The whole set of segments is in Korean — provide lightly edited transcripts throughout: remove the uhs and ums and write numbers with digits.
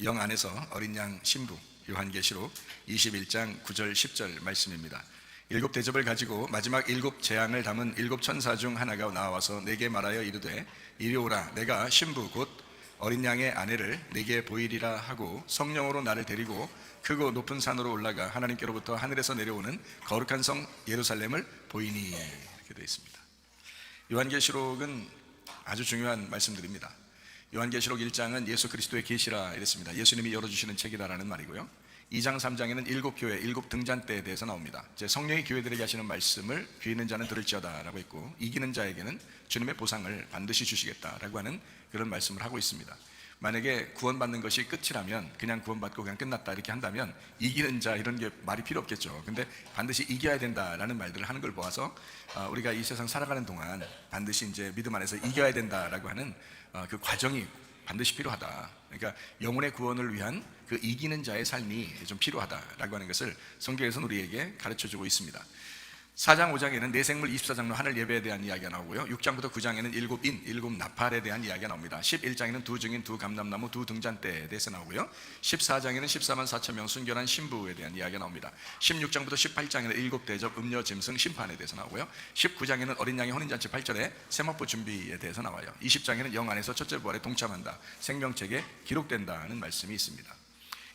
영 안에서 어린 양 신부, 요한계시록 21장 9절 10절 말씀입니다. 일곱 대접을 가지고 마지막 일곱 재앙을 담은 일곱 천사 중 하나가 나와서 내게 말하여 이르되 이리 오라. 내가 신부 곧 어린 양의 아내를 내게 보이리라 하고 성령으로 나를 데리고 크고 높은 산으로 올라가 하나님께로부터 하늘에서 내려오는 거룩한 성 예루살렘을 보이니. 이렇게 되어 있습니다. 요한계시록은 아주 중요한 말씀들입니다. 요한계시록 1장은 예수 그리스도의 계시라 이랬습니다. 예수님이 열어주시는 책이다라는 말이고요. 2장 3장에는 일곱 교회, 일곱 등잔대에 대해서 나옵니다. 이제 성령이 교회들에게 하시는 말씀을 귀 있는 자는 들을지어다 라고 했고, 이기는 자에게는 주님의 보상을 반드시 주시겠다라고 하는 그런 말씀을 하고 있습니다. 만약에 구원받는 것이 끝이라면 그냥 구원받고 그냥 끝났다 이렇게 한다면 이기는 자 이런 게 말이 필요 없겠죠. 근데 반드시 이겨야 된다라는 말들을 하는 걸 보아서 우리가 이 세상 살아가는 동안 반드시 이제 믿음 안에서 이겨야 된다라고 하는 그 과정이 반드시 필요하다. 그러니까 영혼의 구원을 위한 그 이기는 자의 삶이 좀 필요하다라고 하는 것을 성경에서는 우리에게 가르쳐주고 있습니다. 4장 5장에는 내생물 24장로 하늘 예배에 대한 이야기가 나오고요. 6장부터 9장에는 일곱 인, 일곱 나팔에 대한 이야기가 나옵니다. 11장에는 두 증인, 두 감람나무, 두 등잔대에 대해서 나오고요. 14장에는 14만 4천 명 순결한 신부에 대한 이야기가 나옵니다. 16장부터 18장에는 일곱 대접, 음료, 짐승, 심판에 대해서 나오고요. 19장에는 어린 양의 혼인잔치 8절에 세마포 준비에 대해서 나와요. 20장에는 영 안에서 첫째 부활에 동참한다, 생명책에 기록된다는 말씀이 있습니다.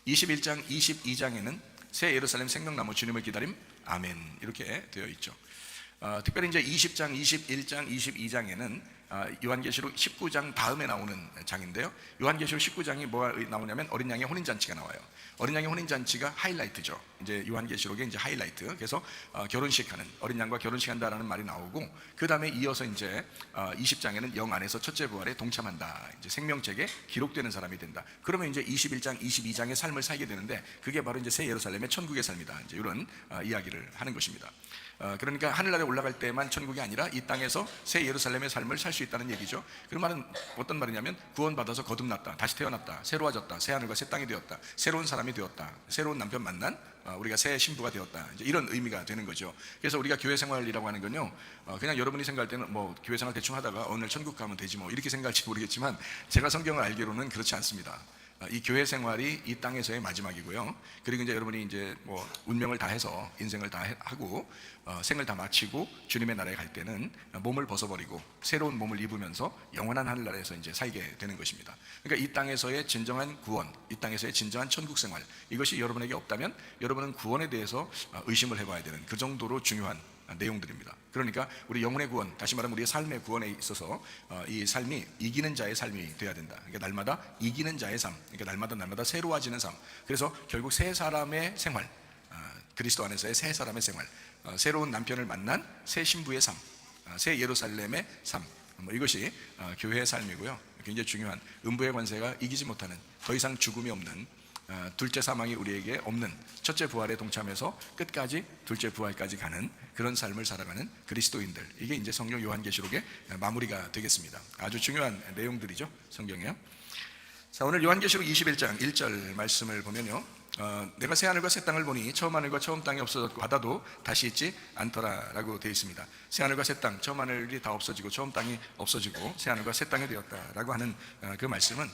21장, 22장에는 새 예루살렘 생명나무 주님을 기다림 아멘 이렇게 되어 있죠. 특별히 이제 20장, 21장, 22장에는 요한계시록 19장 다음에 나오는 장인데요. 요한계시록 19장이 뭐가 나오냐면 어린 양의 혼인잔치가 나와요. 어린 양의 혼인잔치가 하이라이트죠. 이제 요한계시록의 이제 하이라이트. 그래서 결혼식하는, 어린 양과 결혼식한다라는 말이 나오고, 그 다음에 이어서 이제 20장에는 영 안에서 첫째 부활에 동참한다. 이제 생명책에 기록되는 사람이 된다. 그러면 이제 21장, 22장의 삶을 살게 되는데, 그게 바로 이제 새 예루살렘의 천국의 삶이다. 이제 이런 이야기를 하는 것입니다. 그러니까 하늘나라에 올라갈 때만 천국이 아니라 이 땅에서 새 예루살렘의 삶을 살 수 있다는 얘기죠. 그런 말은 어떤 말이냐면 구원받아서 거듭났다, 다시 태어났다, 새로워졌다, 새 하늘과 새 땅이 되었다, 새로운 사람이 되었다, 새로운 남편 만난 우리가 새 신부가 되었다, 이제 이런 의미가 되는 거죠. 그래서 우리가 교회 생활이라고 하는 건요, 그냥 여러분이 생각할 때는 뭐 교회 생활 대충 하다가 오늘 천국 가면 되지 뭐 이렇게 생각할지 모르겠지만, 제가 성경을 알기로는 그렇지 않습니다. 이 교회 생활이 이 땅에서의 마지막이고요. 그리고 이제 여러분이 이제 뭐 운명을 다 해서 인생을 다 하고 생을 다 마치고 주님의 나라에 갈 때는 몸을 벗어버리고 새로운 몸을 입으면서 영원한 하늘나라에서 이제 살게 되는 것입니다. 그러니까 이 땅에서의 진정한 구원, 이 땅에서의 진정한 천국 생활, 이것이 여러분에게 없다면 여러분은 구원에 대해서 의심을 해봐야 되는 그 정도로 중요한 내용들입니다. 그러니까 우리 영혼의 구원, 다시 말하면 우리의 삶의 구원에 있어서 이 삶이 이기는 자의 삶이 돼야 된다. 그러니까 날마다 이기는 자의 삶, 그러니까 날마다 새로워지는 삶. 그래서 결국 새 사람의 생활, 그리스도 안에서의 새 사람의 생활, 새로운 남편을 만난 새 신부의 삶, 새 예루살렘의 삶, 이것이 교회의 삶이고요. 굉장히 중요한, 음부의 권세가 이기지 못하는, 더 이상 죽음이 없는, 둘째 사망이 우리에게 없는, 첫째 부활에 동참해서 끝까지 둘째 부활까지 가는 그런 삶을 살아가는 그리스도인들, 이게 이제 성경 요한계시록의 마무리가 되겠습니다. 아주 중요한 내용들이죠, 성경이요. 자, 오늘 요한계시록 21장 1절 말씀을 보면요, 내가 새 하늘과 새 땅을 보니 처음 하늘과 처음 땅이 없어졌고 바다도 다시 있지 않더라 라고 되어 있습니다. 새 하늘과 새 땅, 처음 하늘이 다 없어지고 처음 땅이 없어지고 새 하늘과 새 땅이 되었다 라고 하는 그 말씀은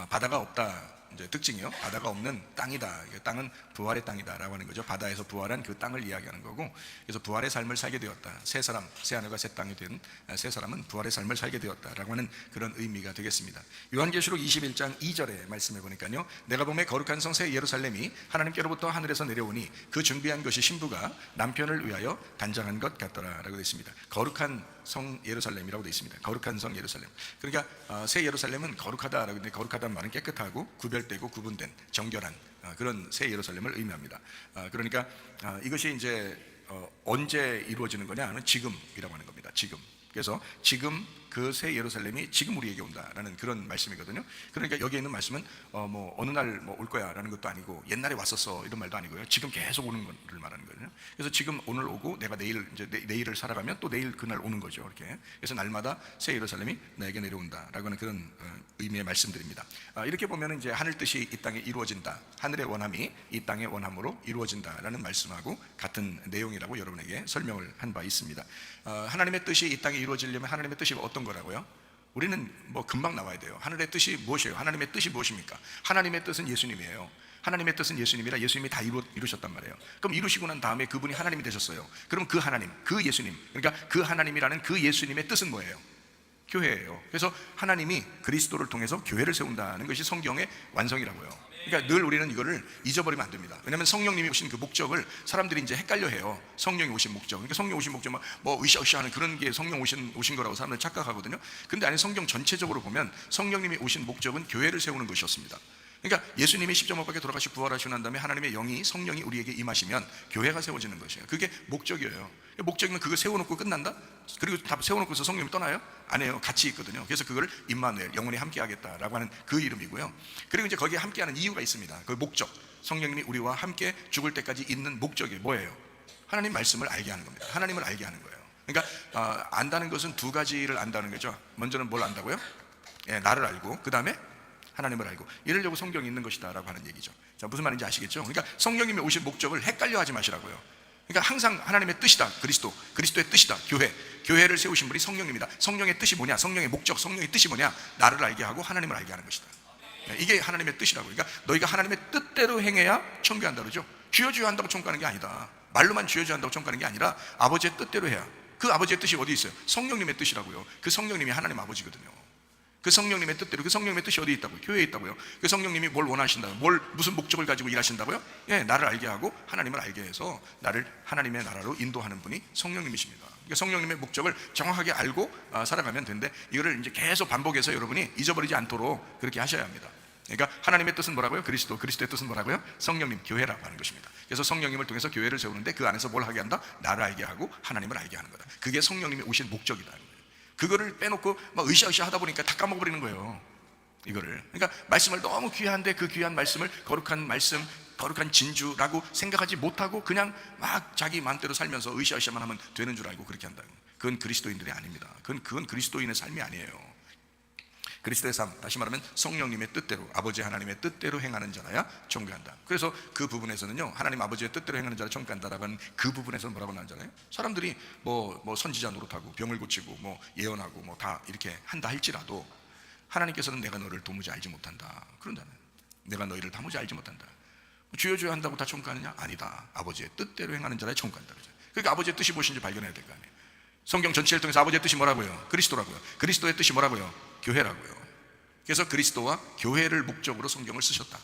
바다가 없다, 이제 특징이요, 바다가 없는 땅이다. 땅은 부활의 땅이다라고 하는 거죠. 바다에서 부활한 그 땅을 이야기하는 거고, 그래서 부활의 삶을 살게 되었다. 새 사람, 새 하늘과 새 땅이 된 새 사람은 부활의 삶을 살게 되었다라고 하는 그런 의미가 되겠습니다. 요한계시록 21장 2절의 말씀에 보니까요, 내가 보매 거룩한 성 새 예루살렘이 하나님께로부터 하늘에서 내려오니 그 준비한 것이 신부가 남편을 위하여 단장한 것 같더라라고 되어 있습니다. 거룩한 성 예루살렘이라고 되어 있습니다. 거룩한 성 예루살렘. 그러니까 새 예루살렘은 거룩하다라고 하는데, 거룩하다는 말은 깨끗하고 구별되고 구분된, 정결한 그런 새 예루살렘을 의미합니다. 그러니까 이것이 이제 언제 이루어지는 거냐는 지금이라고 하는 겁니다. 지금. 그래서 지금 그 새 예루살렘이 지금 우리에게 온다라는 그런 말씀이거든요. 그러니까 여기에 있는 말씀은 뭐 어느 날 뭐 올 거야라는 것도 아니고, 옛날에 왔었어 이런 말도 아니고요. 지금 계속 오는 것을 말하는 거예요. 그래서 지금 오늘 오고 내가 내일 이제 내일을 살아가면 또 내일 그날 오는 거죠. 이렇게. 그래서 날마다 새 예루살렘이 나에게 내려온다라고 하는 그런 의미의 말씀들입니다. 이렇게 보면 이제 하늘 뜻이 이 땅에 이루어진다, 하늘의 원함이 이 땅의 원함으로 이루어진다라는 말씀하고 같은 내용이라고 여러분에게 설명을 한 바 있습니다. 하나님의 뜻이 이 땅에 이루어지려면 하나님의 뜻이 어떤 거라고요? 우리는 뭐 금방 나와야 돼요. 하늘의 뜻이 무엇이에요? 하나님의 뜻이 무엇입니까? 하나님의 뜻은 예수님이에요. 하나님의 뜻은 예수님이라 예수님이 다 이루셨단 말이에요. 그럼 이루시고 난 다음에 그분이 하나님이 되셨어요. 그럼 그 하나님, 그 예수님, 그러니까 그 하나님이라는 그 예수님의 뜻은 뭐예요? 교회예요. 그래서 하나님이 그리스도를 통해서 교회를 세운다는 것이 성경의 완성이라고요. 그러니까 늘 우리는 이거를 잊어버리면 안 됩니다. 왜냐하면 성령님이 오신 그 목적을 사람들이 이제 헷갈려해요. 성령이 오신 목적, 그러니까 성령 오신 목적 뭐 으쌰으쌰하는 그런 게 성령 오신 거라고 사람들이 착각하거든요. 근데 아니 성경 전체적으로 보면 성령님이 오신 목적은 교회를 세우는 것이었습니다. 그러니까 예수님이 십자가 못 박혀 돌아가시고 부활하시고 난 다음에 하나님의 영이 성령이 우리에게 임하시면 교회가 세워지는 것이에요. 그게 목적이에요. 목적이면 그거 세워놓고 끝난다? 그리고 다 세워놓고서 성령이 떠나요? 아니에요. 같이 있거든요. 그래서 그걸 임마누엘, 영원히 함께 하겠다라고 하는 그 이름이고요. 그리고 이제 거기에 함께하는 이유가 있습니다. 그 목적, 성령님이 우리와 함께 죽을 때까지 있는 목적이 뭐예요? 하나님 말씀을 알게 하는 겁니다. 하나님을 알게 하는 거예요. 그러니까 안다는 것은 두 가지를 안다는 거죠. 먼저는 뭘 안다고요? 나를 알고, 그 다음에 하나님을 알고, 이러려고 성경이 있는 것이다 라고 하는 얘기죠. 자, 무슨 말인지 아시겠죠? 그러니까 성령님이 오신 목적을 헷갈려 하지 마시라고요. 그러니까 항상 하나님의 뜻이다, 그리스도의 뜻이다, 교회를 세우신 분이 성령님이다. 성령의 뜻이 뭐냐? 성령의 목적, 성령의 뜻이 뭐냐? 나를 알게 하고 하나님을 알게 하는 것이다. 이게 하나님의 뜻이라고. 그러니까 너희가 하나님의 뜻대로 행해야 청구한다 그러죠. 주여 주여 한다고 청구하는 게 아니다. 말로만 주여 주여 한다고 청구하는 게 아니라 아버지의 뜻대로 해야. 그 아버지의 뜻이 어디 있어요? 성령님의 뜻이라고요. 그 성령님이 하나님 아버지거든요. 그 성령님의 뜻대로, 그 성령님의 뜻이 어디 있다고요? 교회에 있다고요. 그 성령님이 뭘 원하신다고요? 무슨 목적을 가지고 일하신다고요? 나를 알게 하고 하나님을 알게 해서 나를 하나님의 나라로 인도하는 분이 성령님이십니다. 그러니까 성령님의 목적을 정확하게 알고 살아가면 되는데, 이거를 이제 계속 반복해서 여러분이 잊어버리지 않도록 그렇게 하셔야 합니다. 그러니까 하나님의 뜻은 뭐라고요? 그리스도의 뜻은 뭐라고요? 성령님, 교회라고 하는 것입니다. 그래서 성령님을 통해서 교회를 세우는데 그 안에서 뭘 하게 한다? 나를 알게 하고 하나님을 알게 하는 거다. 그게 성령님이 오신 목적이다. 그거를 빼놓고 막 으쌰으쌰 하다 보니까 다 까먹어버리는 거예요. 이거를. 그러니까 말씀을 너무 귀한데 그 귀한 말씀을 거룩한 말씀, 거룩한 진주라고 생각하지 못하고 그냥 막 자기 마음대로 살면서 으쌰으쌰만 하면 되는 줄 알고 그렇게 한다. 그건 그리스도인들이 아닙니다. 그건 그리스도인의 삶이 아니에요. 그리스도의 삶, 다시 말하면 성령님의 뜻대로, 아버지 하나님의 뜻대로 행하는 자라야 청구한다. 그래서 그 부분에서는요, 하나님 아버지의 뜻대로 행하는 자를 청구한다라고 하는 그 부분에서는 뭐라고 나오잖아요. 사람들이 뭐 선지자 노릇하고 병을 고치고 뭐 예언하고 뭐 다 이렇게 한다 할지라도 하나님께서는 내가 너를 도무지 알지 못한다 그런다는, 내가 너희를 도무지 알지 못한다. 주여 주여 한다고 다 청구하느냐? 아니다. 아버지의 뜻대로 행하는 자라야 청구한다. 그러니까 아버지의 뜻이 무엇인지 발견해야 될 거 아니에요. 성경 전체를 통해서 아버지의 뜻이 뭐라고요? 그리스도라고요. 그리스도의 뜻이 뭐라고요? 교회라고요. 그래서 그리스도와 교회를 목적으로 성경을 쓰셨다.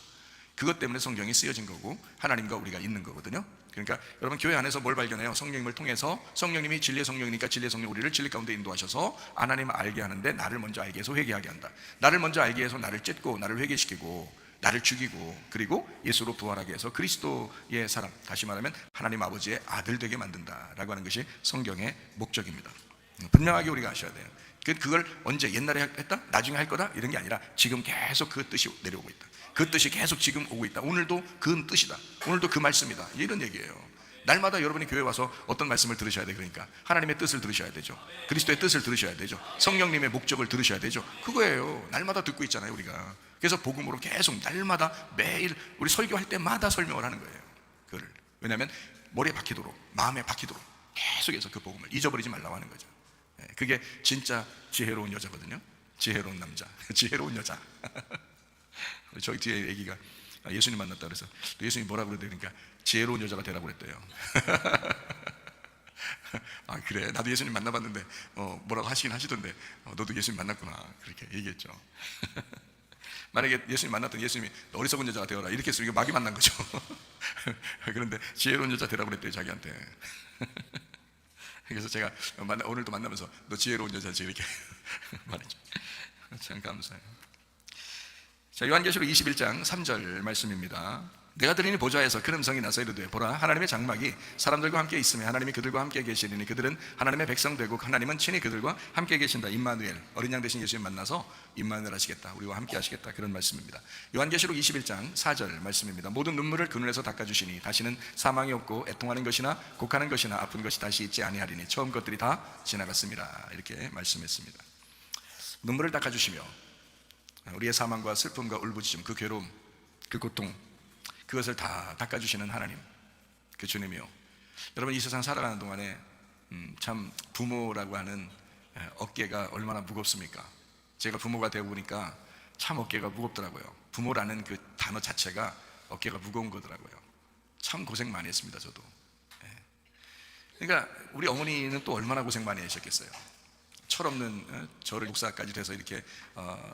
그것 때문에 성경이 쓰여진 거고 하나님과 우리가 있는 거거든요. 그러니까 여러분 교회 안에서 뭘 발견해요? 성령님을 통해서, 성령님이 진리의 성령이니까 진리의 성령 우리를 진리 가운데 인도하셔서 하나님을 알게 하는데 나를 먼저 알게 해서 회개하게 한다. 나를 먼저 알게 해서 나를 찢고 나를 회개시키고 나를 죽이고 그리고 예수로 부활하게 해서 그리스도의 사람, 다시 말하면 하나님 아버지의 아들 되게 만든다라고 하는 것이 성경의 목적입니다. 분명하게 우리가 아셔야 돼요. 그걸 언제, 옛날에 했다? 나중에 할 거다? 이런 게 아니라 지금 계속 그 뜻이 내려오고 있다. 그 뜻이 계속 지금 오고 있다. 오늘도 그 뜻이다. 오늘도 그 말씀이다. 이런 얘기예요. 날마다 여러분이 교회 와서 어떤 말씀을 들으셔야 돼? 그러니까 하나님의 뜻을 들으셔야 되죠. 그리스도의 뜻을 들으셔야 되죠. 성령님의 목적을 들으셔야 되죠. 그거예요. 날마다 듣고 있잖아요, 우리가. 그래서 복음으로 계속 날마다 매일 우리 설교할 때마다 설명을 하는 거예요. 그걸. 왜냐하면 머리에 박히도록, 마음에 박히도록 계속해서 그 복음을 잊어버리지 말라고 하는 거죠. 그게 진짜 지혜로운 여자거든요. 지혜로운 남자, 지혜로운 여자. 저기 뒤에 애기가 예수님 만났다 그래서 예수님 뭐라 그러니까 지혜로운 여자가 되라고 그랬대요. 아 그래, 나도 예수님 만나봤는데 뭐라고 하시긴 하시던데 너도 예수님 만났구나 그렇게 얘기했죠. 만약에 예수님 만났던 예수님이 어리석은 여자가 되어라 이렇게 해서 이거 마귀 만난 거죠. 그런데 지혜로운 여자 되라고 그랬대요, 자기한테. 그래서 제가 오늘도 만나면서 너 지혜로운 여자지 이렇게 말했죠. 참 감사해요. 자, 요한계시록 21장 3절 말씀입니다. 내가 들으니 보좌에서 큰 음성이 나서 이르되 보라, 하나님의 장막이 사람들과 함께 있으며 하나님이 그들과 함께 계시리니 그들은 하나님의 백성 되고 하나님은 친히 그들과 함께 계신다. 임마누엘, 어린 양 되신 예수님 만나서 임마누엘 하시겠다, 우리와 함께 하시겠다, 그런 말씀입니다. 요한계시록 21장 4절 말씀입니다. 모든 눈물을 그 눈에서 닦아주시니 다시는 사망이 없고 애통하는 것이나 곡하는 것이나 아픈 것이 다시 있지 아니하리니 처음 것들이 다 지나갔습니다. 이렇게 말씀했습니다. 눈물을 닦아주시며 우리의 사망과 슬픔과 울부짖음, 그 괴로움, 그 고통, 그것을 다 닦아주시는 하나님, 그 주님이요. 여러분 이 세상 살아가는 동안에 참 부모라고 하는 어깨가 얼마나 무겁습니까? 제가 부모가 되어 보니까 참 어깨가 무겁더라고요. 부모라는 그 단어 자체가 어깨가 무거운 거더라고요. 참 고생 많이 했습니다, 저도. 그러니까 우리 어머니는 또 얼마나 고생 많이 하셨겠어요. 철없는 저를 목사까지 돼서 이렇게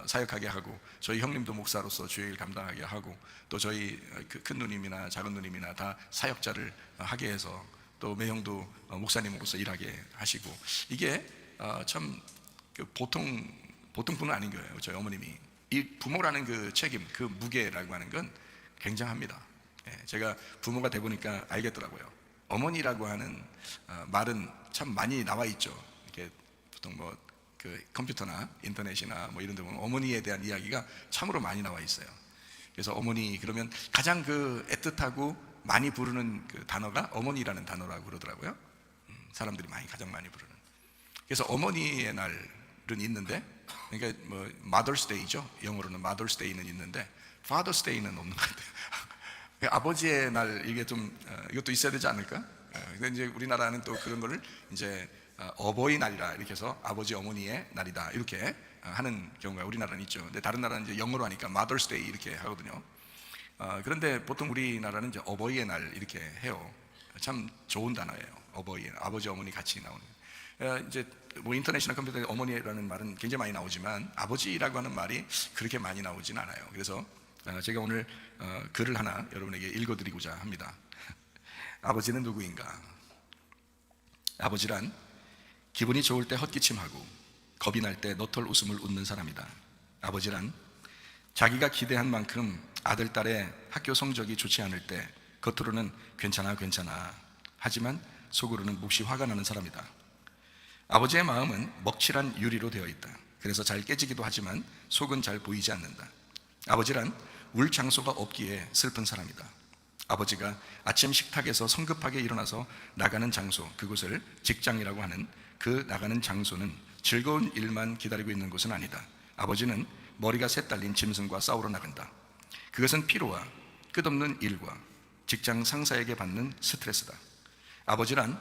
사역하게 하고, 저희 형님도 목사로서 주일 감당하게 하고, 또 저희 큰 누님이나 작은 누님이나 다 사역자를 하게 해서, 또 매형도 목사님으로서 일하게 하시고, 이게 참 보통 분은 아닌 거예요. 저희 어머님이 이 부모라는 그 책임, 그 무게라고 하는 건 굉장합니다. 제가 부모가 돼 보니까 알겠더라고요. 어머니라고 하는 말은 참 많이 나와 있죠. 이렇게 보통 그 컴퓨터나 인터넷이나 이런 데 보면 어머니에 대한 이야기가 참으로 많이 나와 있어요. 그래서 어머니 그러면 가장 그 애틋하고 많이 부르는 그 단어가 어머니라는 단어라고 그러더라고요. 사람들이 가장 많이 부르는. 그래서 어머니의 날은 있는데, 그러니까 Mother's Day죠. 영어로는 Mother's Day는 있는데 Father's Day는 없는 것 같아요. 아버지의 날, 이게 좀 이것도 있어야 되지 않을까? 근데 이제 우리나라는 또 그런 거를 이제 어버이날이라 이렇게 해서 아버지 어머니의 날이다 이렇게 하는 경우가 우리나라는 있죠. 근데 다른 나라는 이제 영어로 하니까 Mother's Day 이렇게 하거든요. 그런데 보통 우리나라는 이제 어버이의 날 이렇게 해요. 참 좋은 단어예요. 어버이, 아버지 어머니 같이 나오는. 이제 인터넷이나 컴퓨터에 어머니라는 말은 굉장히 많이 나오지만 아버지라고 하는 말이 그렇게 많이 나오진 않아요. 그래서 제가 오늘 글을 하나 여러분에게 읽어드리고자 합니다. 아버지는 누구인가? 아버지란 기분이 좋을 때 헛기침하고 겁이 날 때 너털 웃음을 웃는 사람이다. 아버지란 자기가 기대한 만큼 아들, 딸의 학교 성적이 좋지 않을 때 겉으로는 괜찮아 하지만 속으로는 몹시 화가 나는 사람이다. 아버지의 마음은 먹칠한 유리로 되어 있다. 그래서 잘 깨지기도 하지만 속은 잘 보이지 않는다. 아버지란 울 장소가 없기에 슬픈 사람이다. 아버지가 아침 식탁에서 성급하게 일어나서 나가는 장소, 그곳을 직장이라고 하는 그 나가는 장소는 즐거운 일만 기다리고 있는 곳은 아니다. 아버지는 머리가 새 딸린 짐승과 싸우러 나간다. 그것은 피로와 끝없는 일과 직장 상사에게 받는 스트레스다. 아버지란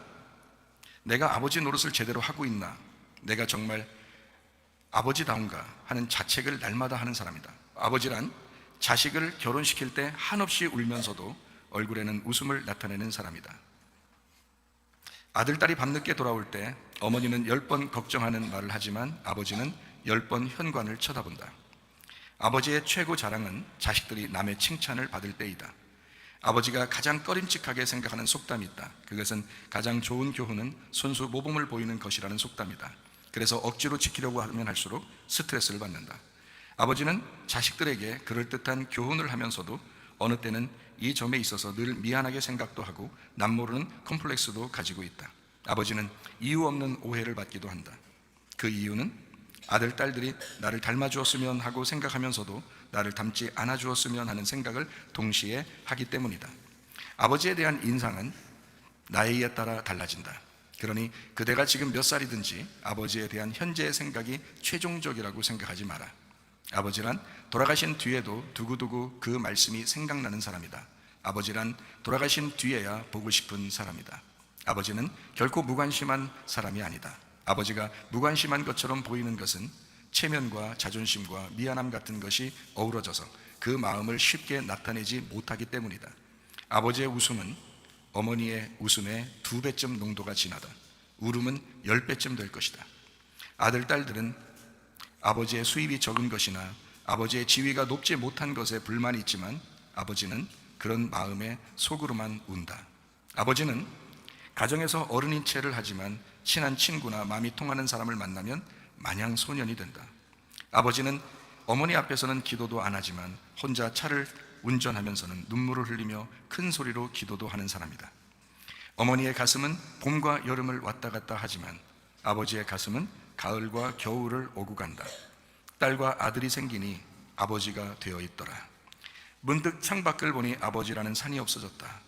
내가 아버지 노릇을 제대로 하고 있나, 내가 정말 아버지다운가 하는 자책을 날마다 하는 사람이다. 아버지란 자식을 결혼시킬 때 한없이 울면서도 얼굴에는 웃음을 나타내는 사람이다. 아들, 딸이 밤늦게 돌아올 때 어머니는 10번 걱정하는 말을 하지만 아버지는 10번 현관을 쳐다본다. 아버지의 최고 자랑은 자식들이 남의 칭찬을 받을 때이다. 아버지가 가장 꺼림칙하게 생각하는 속담이 있다. 그것은 가장 좋은 교훈은 손수 모범을 보이는 것이라는 속담이다. 그래서 억지로 지키려고 하면 할수록 스트레스를 받는다. 아버지는 자식들에게 그럴듯한 교훈을 하면서도 어느 때는 이 점에 있어서 늘 미안하게 생각도 하고 남모르는 컴플렉스도 가지고 있다. 아버지는 이유 없는 오해를 받기도 한다. 그 이유는 아들, 딸들이 나를 닮아주었으면 하고 생각하면서도 나를 닮지 않아주었으면 하는 생각을 동시에 하기 때문이다. 아버지에 대한 인상은 나이에 따라 달라진다. 그러니 그대가 지금 몇 살이든지 아버지에 대한 현재의 생각이 최종적이라고 생각하지 마라. 아버지란 돌아가신 뒤에도 두고두고 그 말씀이 생각나는 사람이다. 아버지란 돌아가신 뒤에야 보고 싶은 사람이다. 아버지는 결코 무관심한 사람이 아니다. 아버지가 무관심한 것처럼 보이는 것은 체면과 자존심과 미안함 같은 것이 어우러져서 그 마음을 쉽게 나타내지 못하기 때문이다. 아버지의 웃음은 어머니의 웃음의 2배쯤 농도가 진하다. 울음은 10배쯤 될 것이다. 아들, 딸들은 아버지의 수입이 적은 것이나 아버지의 지위가 높지 못한 것에 불만이 있지만 아버지는 그런 마음에 속으로만 운다. 아버지는 가정에서 어른인 체를 하지만 친한 친구나 마음이 통하는 사람을 만나면 마냥 소년이 된다. 아버지는 어머니 앞에서는 기도도 안 하지만 혼자 차를 운전하면서는 눈물을 흘리며 큰 소리로 기도도 하는 사람이다. 어머니의 가슴은 봄과 여름을 왔다 갔다 하지만 아버지의 가슴은 가을과 겨울을 오고 간다. 딸과 아들이 생기니 아버지가 되어 있더라. 문득 창밖을 보니 아버지라는 산이 없어졌다.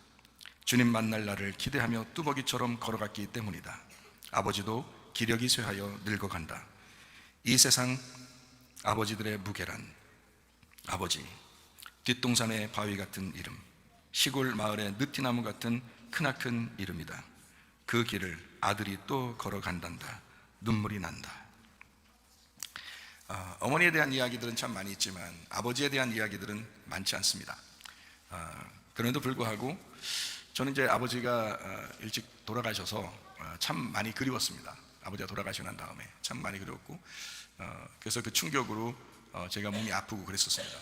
주님 만날 날을 기대하며 뚜벅이처럼 걸어갔기 때문이다. 아버지도 기력이 쇠하여 늙어간다. 이 세상 아버지들의 무게란 아버지, 뒷동산의 바위 같은 이름, 시골 마을의 느티나무 같은 크나큰 이름이다. 그 길을 아들이 또 걸어간단다. 눈물이 난다. 어머니에 대한 이야기들은 참 많이 있지만 아버지에 대한 이야기들은 많지 않습니다. 그럼에도 불구하고 저는 이제 아버지가 일찍 돌아가셔서 참 많이 그리웠습니다. 아버지가 돌아가시고 난 다음에 참 많이 그리웠고, 그래서 그 충격으로 제가 몸이 아프고 그랬었습니다.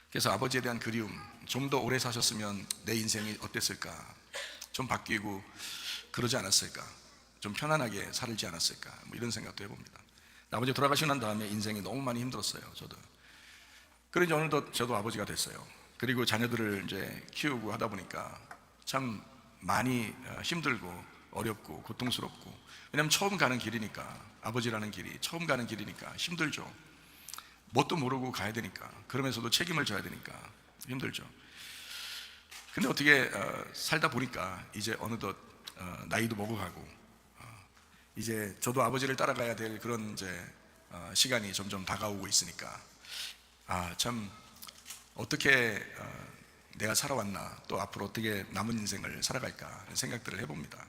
그래서 아버지에 대한 그리움, 좀 더 오래 사셨으면 내 인생이 어땠을까, 좀 바뀌고 그러지 않았을까, 좀 편안하게 살지 않았을까, 뭐 이런 생각도 해봅니다. 아버지 돌아가시고 난 다음에 인생이 너무 많이 힘들었어요. 저도. 그러니 어느덧 저도 아버지가 됐어요. 그리고 자녀들을 이제 키우고 하다 보니까 참 많이 힘들고 어렵고 고통스럽고, 왜냐하면 처음 가는 길이니까, 아버지라는 길이 처음 가는 길이니까 힘들죠. 뭣도 모르고 가야 되니까, 그러면서도 책임을 져야 되니까 힘들죠. 근데 어떻게 살다 보니까 이제 어느덧 나이도 먹어가고, 이제 저도 아버지를 따라가야 될 그런 이제 시간이 점점 다가오고 있으니까, 참 어떻게 내가 살아왔나, 또 앞으로 어떻게 남은 인생을 살아갈까 생각들을 해봅니다.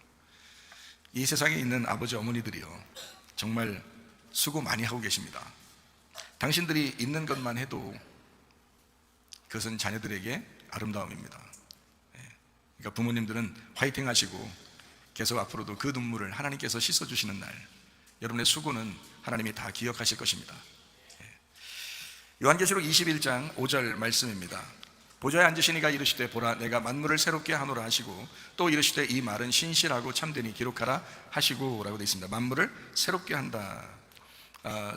이 세상에 있는 아버지 어머니들이요, 정말 수고 많이 하고 계십니다. 당신들이 있는 것만 해도 그것은 자녀들에게 아름다움입니다. 그러니까 부모님들은 화이팅 하시고 계속 앞으로도 그 눈물을 하나님께서 씻어주시는 날, 여러분의 수고는 하나님이 다 기억하실 것입니다. 요한계시록 21장 5절 말씀입니다. 보좌에 앉으신 이가 이르시되 보라 내가 만물을 새롭게 하노라 하시고, 또 이르시되 이 말은 신실하고 참되니 기록하라 하시고 라고 되어 있습니다. 만물을 새롭게 한다.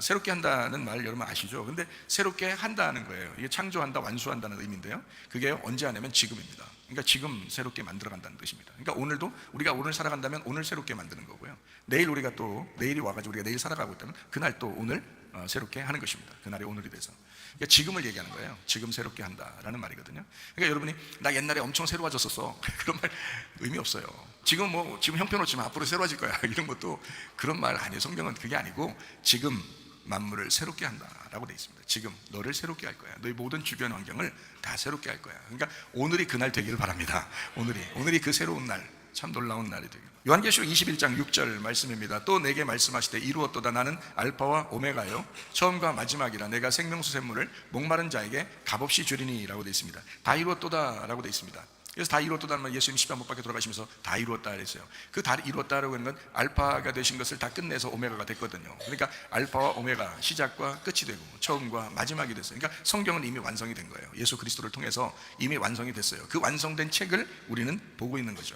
새롭게 한다는 말 여러분 아시죠? 근데 새롭게 한다는 거예요. 이게 창조한다, 완수한다는 의미인데요, 그게 언제 하냐면 지금입니다. 그러니까 지금 새롭게 만들어간다는 뜻입니다. 그러니까 오늘도 우리가 오늘 살아간다면 오늘 새롭게 만드는 거고요, 내일 우리가 또 내일이 와가지고 우리가 내일 살아가고 있다면 그날 또 오늘 새롭게 하는 것입니다. 그날이 오늘이 돼서. 그러니까 지금을 얘기하는 거예요. 지금 새롭게 한다라는 말이거든요. 그러니까 여러분이 나 옛날에 엄청 새로워졌었어 그런 말 의미 없어요. 지금 지금 형편없지만 앞으로 새로워질 거야 이런 것도 그런 말 아니에요. 성경은 그게 아니고 지금 만물을 새롭게 한다라고 되어 있습니다. 지금 너를 새롭게 할 거야. 너희 모든 주변 환경을 다 새롭게 할 거야. 그러니까 오늘이 그날 되기를 바랍니다. 오늘이 그 새로운 날, 참 놀라운 날이 되길. 요한계시록 21장 6절 말씀입니다. 또 내게 말씀하시되 이루었도다. 나는 알파와 오메가요 처음과 마지막이라. 내가 생명수 샘물을 목마른 자에게 값없이 주리니 라고 되어 있습니다. 다 이루었도다 라고 되어 있습니다. 그래서 다 이루었다는 말, 예수님 십자가 못 박혀 돌아가시면서 다 이루었다 그랬어요. 그 다 이루었다라고 하는 건 알파가 되신 것을 다 끝내서 오메가가 됐거든요. 그러니까 알파와 오메가, 시작과 끝이 되고 처음과 마지막이 됐어요. 그러니까 성경은 이미 완성이 된 거예요. 예수 그리스도를 통해서 이미 완성이 됐어요. 그 완성된 책을 우리는 보고 있는 거죠.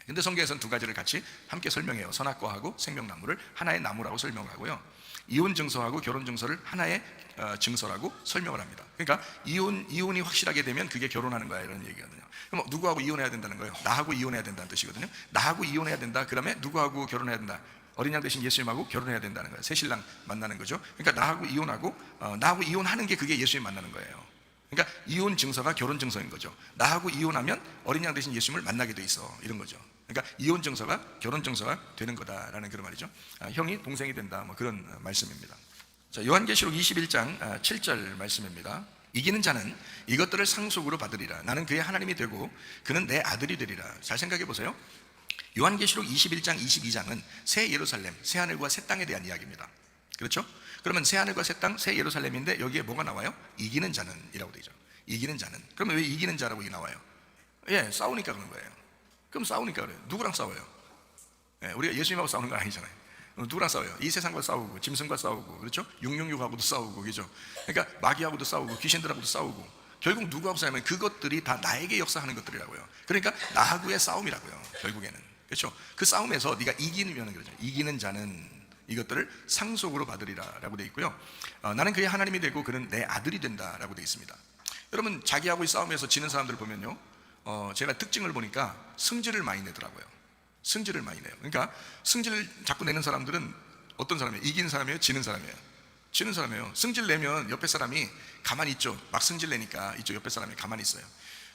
근데 성경에서는 두 가지를 같이 함께 설명해요. 선악과하고 생명나무를 하나의 나무라고 설명하고요, 이혼 증서하고 결혼 증서를 하나의 증서라고 설명을 합니다. 그러니까 이혼이 확실하게 되면 그게 결혼하는 거야 이런 얘기거든요. 그럼 누구하고 이혼해야 된다는 거예요? 나하고 이혼해야 된다는 뜻이거든요. 나하고 이혼해야 된다. 그러면 누구하고 결혼해야 된다? 어린 양 대신 예수님하고 결혼해야 된다는 거예요. 새 신랑 만나는 거죠. 그러니까 나하고 이혼하고 나하고 이혼하는 게 그게 예수님 만나는 거예요. 그러니까 이혼 증서가 결혼 증서인 거죠. 나하고 이혼하면 어린 양 대신 예수님을 만나게 돼 있어 이런 거죠. 그러니까 이혼 증서가 결혼 증서가 되는 거다라는 그런 말이죠. 형이 동생이 된다 뭐 그런 말씀입니다. 자, 요한계시록 21장 7절 말씀입니다. 이기는 자는 이것들을 상속으로 받으리라. 나는 그의 하나님이 되고 그는 내 아들이 되리라. 잘 생각해 보세요. 요한계시록 21장 22장은 새 예루살렘, 새 하늘과 새 땅에 대한 이야기입니다. 그렇죠? 그러면 새 하늘과 새 땅, 새 예루살렘인데 여기에 뭐가 나와요? 이기는 자는 이라고 되죠. 이기는 자는. 그러면 왜 이기는 자라고 나와요? 싸우니까 그런 거예요. 그럼 싸우니까 그래요. 누구랑 싸워요? 우리가 예수님하고 싸우는 건 아니잖아요. 누구랑 싸워요? 이 세상과 싸우고 짐승과 싸우고, 그렇죠? 666하고도 싸우고, 그죠? 그러니까 마귀하고도 싸우고 귀신들하고도 싸우고, 결국 누구하고 싸우면 그것들이 다 나에게 역사하는 것들이라고요. 그러니까 나하고의 싸움이라고요. 결국에는, 그렇죠? 그 싸움에서 네가 이기면 그러죠. 이기는 자는 이것들을 상속으로 받으리라 라고 되어 있고요, 나는 그의 하나님이 되고 그는 내 아들이 된다 라고 되어 있습니다. 여러분, 자기하고의 싸움에서 지는 사람들 보면요, 제가 특징을 보니까 승질을 많이 내더라고요. 승질을 많이 내요. 그러니까 승질을 자꾸 내는 사람들은 어떤 사람이에요? 이긴 사람이에요? 지는 사람이에요? 지는 사람이에요. 승질 내면 옆에 사람이 가만히 있죠. 막 승질 내니까 이쪽 옆에 사람이 가만히 있어요.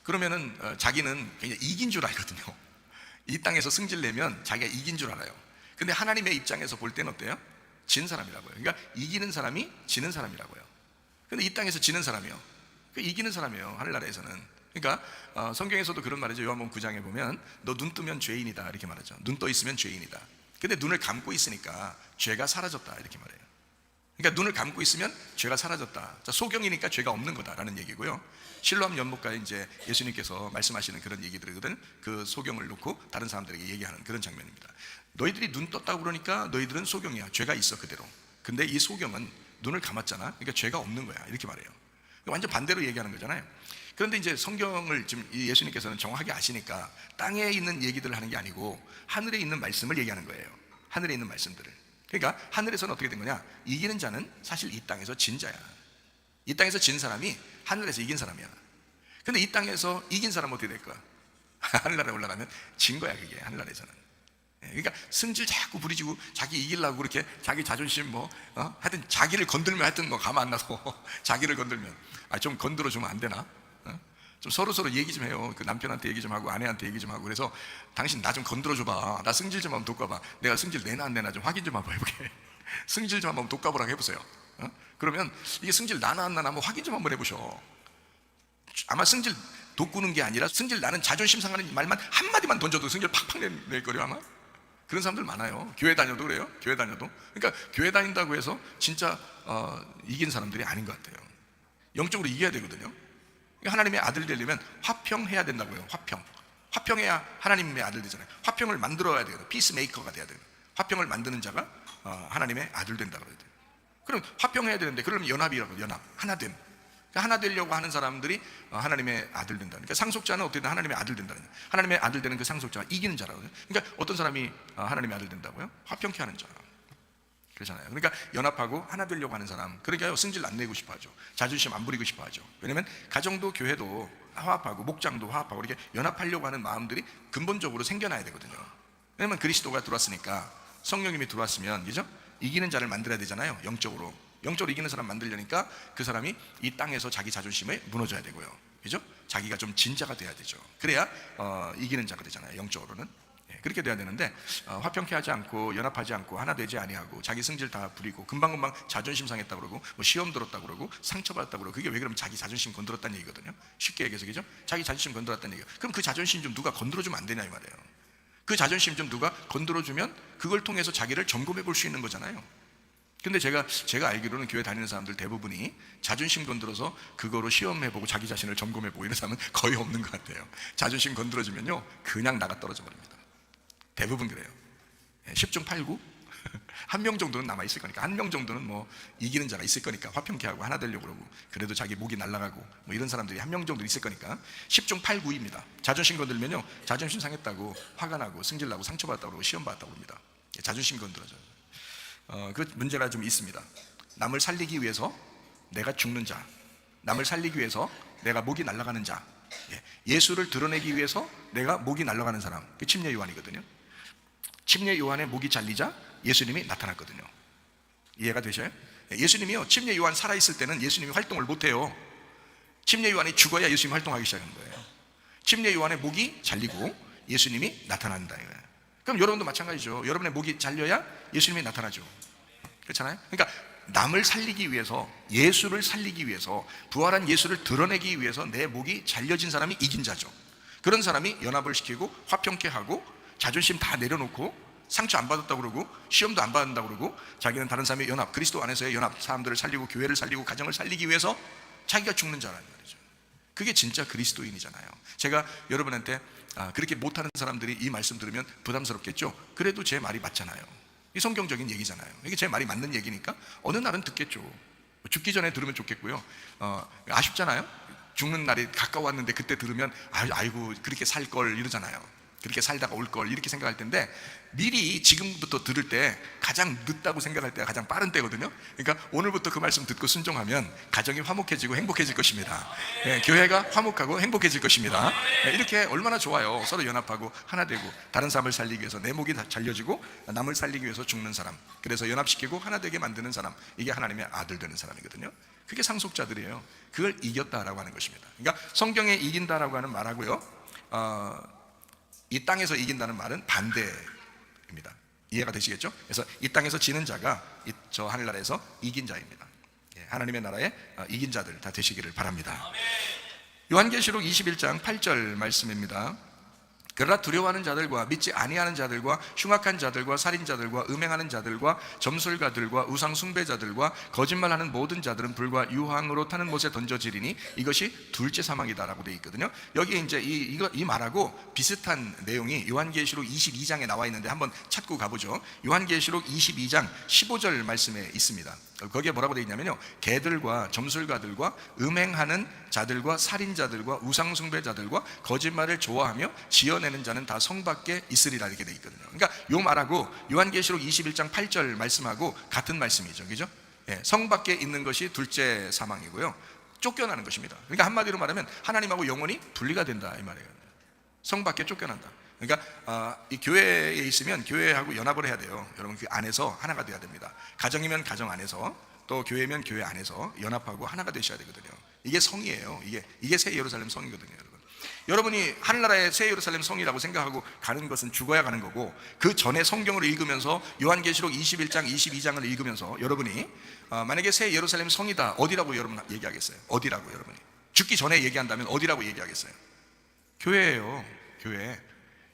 그러면은 자기는 그냥 이긴 줄 알거든요. 이 땅에서 승질 내면 자기가 이긴 줄 알아요. 근데 하나님의 입장에서 볼 때는 어때요? 진 사람이라고요. 그러니까 이기는 사람이 지는 사람이라고요. 근데 이 땅에서 지는 사람이요, 이기는 사람이에요, 하늘나라에서는. 그러니까 성경에서도 그런 말이죠. 요한복음 9장에 보면 너 눈 뜨면 죄인이다 이렇게 말하죠. 눈 떠 있으면 죄인이다. 근데 눈을 감고 있으니까 죄가 사라졌다 이렇게 말해요. 그러니까 눈을 감고 있으면 죄가 사라졌다. 자, 소경이니까 죄가 없는 거다라는 얘기고요. 실로암 연못가에 이제 예수님께서 말씀하시는 그런 얘기들이거든. 그 소경을 놓고 다른 사람들에게 얘기하는 그런 장면입니다. 너희들이 눈 떴다고 그러니까 너희들은 소경이야. 죄가 있어 그대로. 근데 이 소경은 눈을 감았잖아. 그러니까 죄가 없는 거야. 이렇게 말해요. 완전 반대로 얘기하는 거잖아요. 그런데 이제 성경을 지금 예수님께서는 정확하게 아시니까 땅에 있는 얘기들을 하는 게 아니고 하늘에 있는 말씀을 얘기하는 거예요. 하늘에 있는 말씀들을. 그러니까 하늘에서는 어떻게 된 거냐? 이기는 자는 사실 이 땅에서 진 자야. 이 땅에서 진 사람이 하늘에서 이긴 사람이야. 근데 이 땅에서 이긴 사람은 어떻게 될까? 하늘나라에 올라가면 진 거야, 그게 하늘나라에서는. 그러니까 승질 자꾸 부리지고 자기 이기려고 그렇게 자기 자존심 하여튼 자기를 건들면 하여튼 뭐 가만 안 놔도 자기를 건들면 좀 건드려 주면 안 되나? 좀 서로 얘기 좀 해요. 그 남편한테 얘기 좀 하고 아내한테 얘기 좀 하고. 그래서 당신 나 좀 건드려 줘봐. 나 승질 좀 한번 돋궈봐. 내가 승질 내나 안 내나 좀 확인 좀 한번 해볼게. 승질 좀 한번 돋궈보라고 해보세요. 그러면 이게 승질 나나 안 나나 한번 확인 좀 한번 해보셔. 아마 승질 돋구는 게 아니라 승질 나는 자존심 상하는 말만 한마디만 던져도 승질 팍팍 낼 거래요 아마. 그런 사람들 많아요. 교회 다녀도 그래요. 교회 다녀도. 그러니까 교회 다닌다고 해서 진짜 이긴 사람들이 아닌 것 같아요. 영적으로 이겨야 되거든요. 하나님의 아들 되려면 화평해야 된다고요. 화평해야 하나님의 아들 되잖아요. 화평을 만들어야 돼요. 피스메이커가 돼야 돼요. 화평을 만드는 자가 하나님의 아들 된다고 그래야 돼요. 그럼 화평해야 되는데 그러면 연합이라고. 연합, 하나됨. 그러니까 하나 되려고 하는 사람들이 하나님의 아들 된다. 그러니까 상속자는 어떻게든 하나님의 아들 된다는 거예요. 하나님의 아들 되는 그 상속자가 이기는 자라고요. 그러니까 어떤 사람이 하나님의 아들 된다고요? 화평케 하는 자. 그렇잖아요. 그러니까 연합하고 하나 되려고 하는 사람. 그러니까 승질 안 내고 싶어 하죠. 자존심 안 부리고 싶어 하죠. 왜냐면 가정도 교회도 화합하고 목장도 화합하고 이렇게 연합하려고 하는 마음들이 근본적으로 생겨나야 되거든요. 왜냐면 그리스도가 들어왔으니까, 성령님이 들어왔으면, 그죠? 이기는 자를 만들어야 되잖아요. 영적으로 이기는 사람 만들려니까 그 사람이 이 땅에서 자기 자존심에 무너져야 되고요. 그죠? 자기가 좀 진자가 돼야 되죠. 그래야 이기는 자가 되잖아요. 영적으로는. 그렇게 돼야 되는데 화평케 하지 않고 연합하지 않고 하나 되지 아니하고 자기 승질 다 부리고 금방금방 자존심 상했다고 그러고 뭐 시험 들었다고 그러고 상처받았다고 그러고. 그게 왜 그러면 자기 자존심 건드렸다는 얘기거든요. 쉽게 얘기해서. 그죠? 자기 자존심 건드렸다는 얘기예요. 그럼 그 자존심 좀 누가 건드려주면 안 되냐 이 말이에요. 그 자존심 좀 누가 건드려주면 그걸 통해서 자기를 점검해 볼 수 있는 거잖아요. 근데 제가 알기로는 교회 다니는 사람들 대부분이 자존심 건드려서 그거로 시험해보고 자기 자신을 점검해보고 이런 사람은 거의 없는 것 같아요. 자존심 건드려주면요 그냥 나가 떨어져 버립니다. 대부분 그래요. 10중 8구 한 명 정도는 남아있을 거니까, 한 명 정도는 뭐 이기는 자가 있을 거니까 화평케 하고 하나 되려고 그러고, 그래도 자기 목이 날아가고 뭐 이런 사람들이 한 명 정도 있을 거니까 10중 8구입니다. 자존심 건들면요 자존심 상했다고 화가 나고 승질 나고 상처받았다고 그러고 시험 받았다고 합니다. 자존심 건드려져요. 그 문제가 좀 있습니다. 남을 살리기 위해서 내가 죽는 자, 남을 살리기 위해서 내가 목이 날아가는 자, 예수를 드러내기 위해서 내가 목이 날아가는 사람, 그 침례 요한이거든요. 침례 요한의 목이 잘리자 예수님이 나타났거든요. 이해가 되셔요? 예수님이요 침례 요한 살아있을 때는 예수님이 활동을 못해요. 침례 요한이 죽어야 예수님이 활동하기 시작하는 거예요. 침례 요한의 목이 잘리고 예수님이 나타난다 이거예요. 그럼 여러분도 마찬가지죠. 여러분의 목이 잘려야 예수님이 나타나죠. 그렇잖아요. 그러니까 남을 살리기 위해서, 예수를 살리기 위해서, 부활한 예수를 드러내기 위해서 내 목이 잘려진 사람이 이긴 자죠. 그런 사람이 연합을 시키고 화평케 하고 자존심 다 내려놓고 상처 안 받았다고 그러고 시험도 안 받는다고 그러고 자기는 다른 사람의 연합, 그리스도 안에서의 연합, 사람들을 살리고 교회를 살리고 가정을 살리기 위해서 자기가 죽는 자라는 말이죠. 그게 진짜 그리스도인이잖아요. 제가 여러분한테 그렇게 못하는 사람들이 이 말씀 들으면 부담스럽겠죠. 그래도 제 말이 맞잖아요. 이 성경적인 얘기잖아요. 이게 제 말이 맞는 얘기니까 어느 날은 듣겠죠. 죽기 전에 들으면 좋겠고요. 아쉽잖아요. 죽는 날이 가까웠는데 그때 들으면 아이고 그렇게 살 걸 이러잖아요. 그렇게 살다가 올 걸 이렇게 생각할 텐데, 미리 지금부터 들을 때 가장 늦다고 생각할 때가 가장 빠른 때거든요. 그러니까 오늘부터 그 말씀 듣고 순종하면 가정이 화목해지고 행복해질 것입니다. 교회가 화목하고 행복해질 것입니다. 이렇게 얼마나 좋아요. 서로 연합하고 하나 되고 다른 사람을 살리기 위해서 내 목이 잘려지고 남을 살리기 위해서 죽는 사람, 그래서 연합시키고 하나 되게 만드는 사람, 이게 하나님의 아들 되는 사람이거든요. 그게 상속자들이에요. 그걸 이겼다라고 하는 것입니다. 그러니까 성경에 이긴다라고 하는 말하고요, 이 땅에서 이긴다는 말은 반대입니다. 이해가 되시겠죠? 그래서 이 땅에서 지는 자가 저 하늘나라에서 이긴 자입니다. 하나님의 나라에 이긴 자들 다 되시기를 바랍니다. 요한계시록 21장 8절 말씀입니다. 그러나 두려워하는 자들과 믿지 아니하는 자들과 흉악한 자들과 살인자들과 음행하는 자들과 점술가들과 우상 숭배자들과 거짓말하는 모든 자들은 불과 유황으로 타는 못에 던져지리니 이것이 둘째 사망이다라고 되어 있거든요. 여기 이제 이 말하고 비슷한 내용이 요한계시록 22장에 나와 있는데 한번 찾고 가보죠. 요한계시록 22장 15절 말씀에 있습니다. 거기에 뭐라고 되어 있냐면요, 개들과 점술가들과 음행하는 자들과 살인자들과 우상 숭배자들과 거짓말을 좋아하며 지어내는 자는 다 성 밖에 있으리라 이렇게 되어 있거든요. 그러니까 요 말하고 요한계시록 21장 8절 말씀하고 같은 말씀이죠, 그죠? 예, 성 밖에 있는 것이 둘째 사망이고요, 쫓겨나는 것입니다. 그러니까 한마디로 말하면 하나님하고 영혼이 분리가 된다 이 말이에요. 성 밖에 쫓겨난다. 그러니까 이 교회에 있으면 교회하고 연합을 해야 돼요. 여러분 그 안에서 하나가 돼야 됩니다. 가정이면 가정 안에서, 또 교회면 교회 안에서 연합하고 하나가 되셔야 되거든요. 이게 성이에요. 이게 새 예루살렘 성이거든요, 여러분. 여러분이 하늘나라의 새 예루살렘 성이라고 생각하고 가는 것은 죽어야 가는 거고, 그 전에 성경을 읽으면서 요한계시록 21장 22장을 읽으면서 여러분이 만약에 새 예루살렘 성이다, 어디라고 여러분 얘기하겠어요? 어디라고 여러분이 죽기 전에 얘기한다면 어디라고 얘기하겠어요? 교회예요, 교회.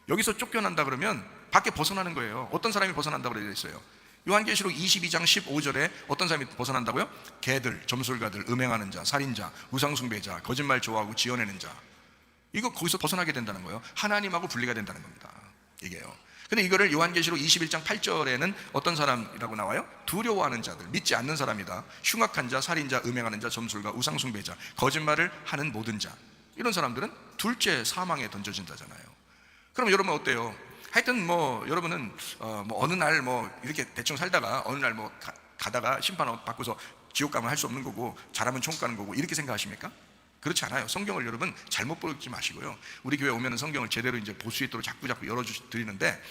여기서 쫓겨난다 그러면 밖에 벗어나는 거예요. 어떤 사람이 벗어난다고 되어 있어요? 요한계시록 22장 15절에 어떤 사람이 벗어난다고요? 개들, 점술가들, 음행하는 자, 살인자, 우상숭배자, 거짓말 좋아하고 지어내는 자. 이거 거기서 벗어나게 된다는 거예요. 하나님하고 분리가 된다는 겁니다, 이게요. 근데 이거를 요한계시록 21장 8절에는 어떤 사람이라고 나와요? 두려워하는 자들, 믿지 않는 사람이다. 흉악한 자, 살인자, 음행하는 자, 점술가, 우상숭배자, 거짓말을 하는 모든 자. 이런 사람들은 둘째 사망에 던져진다잖아요. 그럼 여러분 어때요? 하여튼 여러분은 어느 날 이렇게 대충 살다가 어느 날 가다가 심판 받고서 지옥 가면 할 수 없는 거고, 잘하면 천국 가는 거고, 이렇게 생각하십니까? 그렇지 않아요. 성경을 여러분 잘못 보지 마시고요. 우리 교회 오면은 성경을 제대로 이제 볼 수 있도록 자꾸 열어드리는데,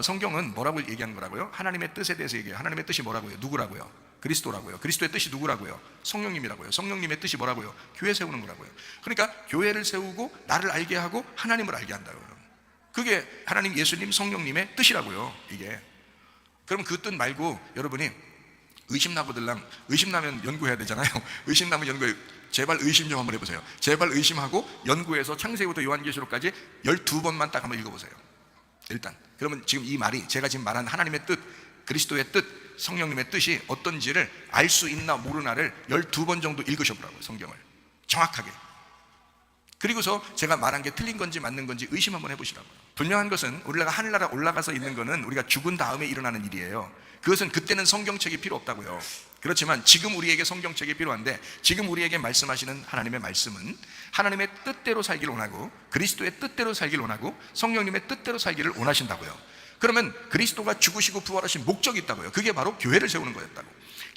성경은 뭐라고 얘기하는 거라고요? 하나님의 뜻에 대해서 얘기해요. 하나님의 뜻이 뭐라고요? 누구라고요? 그리스도라고요. 그리스도의 뜻이 누구라고요? 성령님이라고요. 성령님의 뜻이 뭐라고요? 교회 세우는 거라고요. 그러니까 교회를 세우고 나를 알게 하고 하나님을 알게 한다고요. 그게 하나님, 예수님, 성령님의 뜻이라고요, 이게. 그럼 그 뜻 말고 여러분이 의심나면 연구해야 되잖아요. 의심나면 연구해. 제발 의심 좀 한번 해보세요. 제발 의심하고 연구해서 창세기부터 요한계시록까지 12번만 딱 한번 읽어보세요, 일단. 그러면 지금 이 말이, 제가 지금 말한 하나님의 뜻, 그리스도의 뜻, 성령님의 뜻이 어떤지를 알 수 있나 모르나를 12번 정도 읽으셔보라고요, 성경을 정확하게. 그리고서 제가 말한 게 틀린 건지 맞는 건지 의심 한번 해보시라고요. 분명한 것은 우리가 하늘나라 올라가서 있는 것은 우리가 죽은 다음에 일어나는 일이에요. 그것은 그때는 성경책이 필요 없다고요. 그렇지만 지금 우리에게 성경책이 필요한데, 지금 우리에게 말씀하시는 하나님의 말씀은 하나님의 뜻대로 살기를 원하고, 그리스도의 뜻대로 살기를 원하고, 성령님의 뜻대로 살기를 원하신다고요. 그러면 그리스도가 죽으시고 부활하신 목적이 있다고요. 그게 바로 교회를 세우는 거였다고.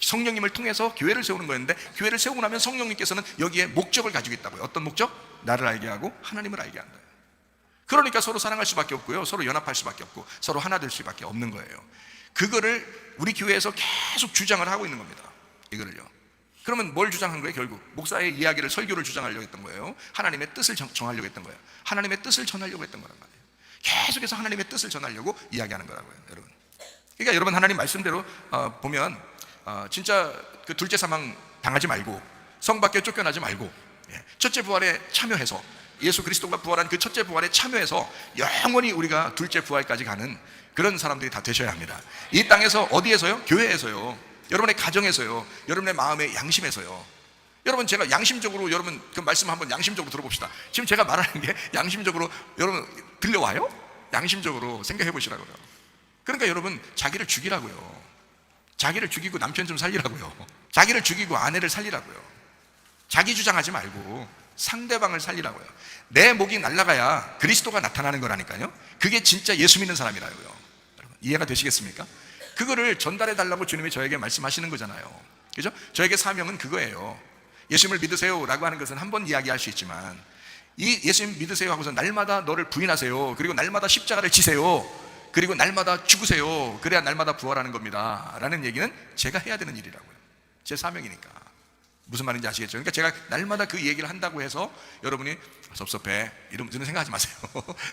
성령님을 통해서 교회를 세우는 거였는데, 교회를 세우고 나면 성령님께서는 여기에 목적을 가지고 있다고요. 어떤 목적? 나를 알게 하고 하나님을 알게 한다. 그러니까 서로 사랑할 수밖에 없고요, 서로 연합할 수밖에 없고, 서로 하나 될 수밖에 없는 거예요. 그거를 우리 교회에서 계속 주장을 하고 있는 겁니다, 이거를요. 그러면 뭘 주장한 거예요? 결국 목사의 이야기를, 설교를 주장하려고 했던 거예요. 하나님의 뜻을 정하려고 했던 거예요. 하나님의 뜻을 전하려고 했던 거란 말이에요. 계속해서 하나님의 뜻을 전하려고 이야기하는 거라고요, 여러분. 그러니까 여러분 하나님 말씀대로 보면 진짜 그 둘째 사망 당하지 말고, 성 밖에 쫓겨나지 말고, 첫째 부활에 참여해서, 예수 그리스도가 부활한 그 첫째 부활에 참여해서 영원히 우리가 둘째 부활까지 가는 그런 사람들이 다 되셔야 합니다. 이 땅에서 어디에서요? 교회에서요. 여러분의 가정에서요. 여러분의 마음의 양심에서요. 여러분, 제가 양심적으로, 여러분 그 말씀 한번 양심적으로 들어봅시다. 지금 제가 말하는 게 양심적으로 여러분 들려와요? 양심적으로 생각해 보시라고요. 그러니까 여러분 자기를 죽이라고요. 자기를 죽이고 남편 좀 살리라고요. 자기를 죽이고 아내를 살리라고요. 자기 주장하지 말고 상대방을 살리라고요. 내 목이 날아가야 그리스도가 나타나는 거라니까요. 그게 진짜 예수 믿는 사람이라고요. 여러분, 이해가 되시겠습니까? 그거를 전달해 달라고 주님이 저에게 말씀하시는 거잖아요, 그죠? 저에게 사명은 그거예요. 예수님을 믿으세요 라고 하는 것은 한 번 이야기할 수 있지만, 이 예수님 믿으세요 하고서 날마다 너를 부인하세요, 그리고 날마다 십자가를 지세요, 그리고 날마다 죽으세요, 그래야 날마다 부활하는 겁니다 라는 얘기는 제가 해야 되는 일이라고요. 제 사명이니까. 무슨 말인지 아시겠죠? 그러니까 제가 날마다 그 얘기를 한다고 해서 여러분이 섭섭해 이런 생각하지 마세요.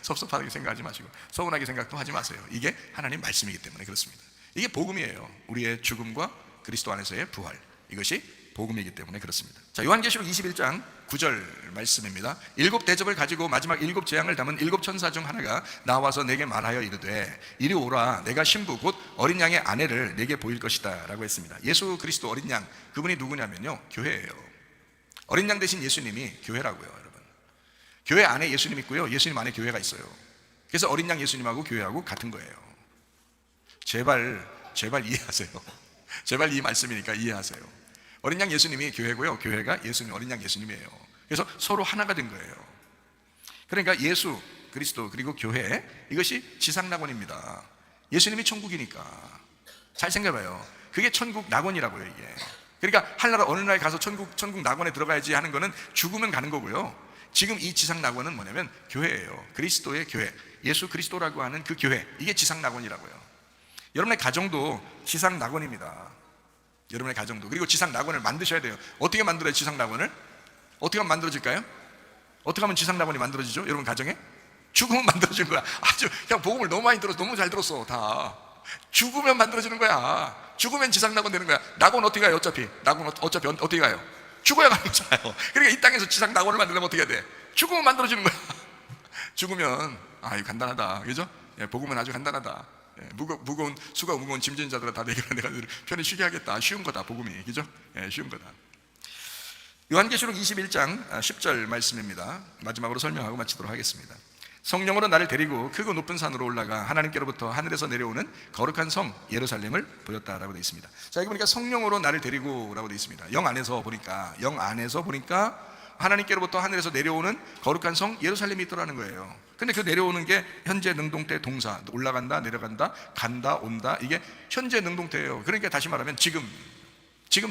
섭섭하게 생각하지 마시고 서운하게 생각도 하지 마세요. 이게 하나님 말씀이기 때문에 그렇습니다. 이게 복음이에요. 우리의 죽음과 그리스도 안에서의 부활, 이것이 복음이기 때문에 그렇습니다. 자, 요한계시록 21장 9절 말씀입니다. 7 대접을 가지고 마지막 7 재앙을 담은 7 천사 중 하나가 나와서 내게 말하여 이르되 이리 오라, 내가 신부 곧 어린 양의 아내를 내게 보일 것이다 라고 했습니다. 예수 그리스도 어린 양, 그분이 누구냐면요, 교회예요. 어린 양 대신 예수님이 교회라고요. 여러분, 교회 안에 예수님 있고요, 예수님 안에 교회가 있어요. 그래서 어린 양 예수님하고 교회하고 같은 거예요. 제발 이해하세요. 제발 이 말씀이니까 이해하세요. 어린 양 예수님이 교회고요, 교회가 예수님, 어린 양 예수님이에요. 그래서 서로 하나가 된 거예요. 그러니까 예수 그리스도 그리고 교회, 이것이 지상낙원입니다. 예수님이 천국이니까. 잘 생각해봐요. 그게 천국 낙원이라고요, 이게. 그러니까 하늘나라 어느 날 가서 천국 낙원에 들어가야지 하는 거는 죽으면 가는 거고요. 지금 이 지상 낙원은 뭐냐면 교회예요. 그리스도의 교회, 예수 그리스도라고 하는 그 교회, 이게 지상 낙원이라고요. 여러분의 가정도 지상 낙원입니다. 여러분의 가정도. 그리고 지상 낙원을 만드셔야 돼요. 어떻게 만들어요, 지상 낙원을? 어떻게 하면 만들어질까요? 어떻게 하면 지상 낙원이 만들어지죠? 여러분 가정에? 죽으면 만들어지는 거야. 아주 그냥 복음을 너무 많이 들었어. 너무 잘 들었어. 다 죽으면 만들어지는 거야. 죽으면 지상 낙원 되는 거야. 낙원 어떻게 가요? 어차피 낙원 어차피 어떻게 가요? 죽어야 가는 거잖아요. 그러니까 이 땅에서 지상 낙원을 만들려면 어떻게 해야 돼? 죽으면 만들어지는 거야. 죽으면 이거 간단하다, 그죠? 복음은 아주 간단하다. 무거운 수가 무거운 짐진 자들아 다 내가 편히 쉬게 하겠다. 쉬운 거다, 복음이, 그죠? 쉬운 거다. 요한계시록 21장 10절 말씀입니다. 마지막으로 설명하고 마치도록 하겠습니다. 성령으로 나를 데리고 크고 높은 산으로 올라가 하나님께로부터 하늘에서 내려오는 거룩한 성 예루살렘을 보였다라고 되어 있습니다. 자, 여기 보니까 성령으로 나를 데리고라고 되어 있습니다. 영 안에서 보니까 하나님께로부터 하늘에서 내려오는 거룩한 성 예루살렘이 있더라는 거예요. 근데 그 내려오는 게 현재 능동태 동사, 올라간다, 내려간다, 간다, 온다, 이게 현재 능동태예요. 그러니까 다시 말하면 지금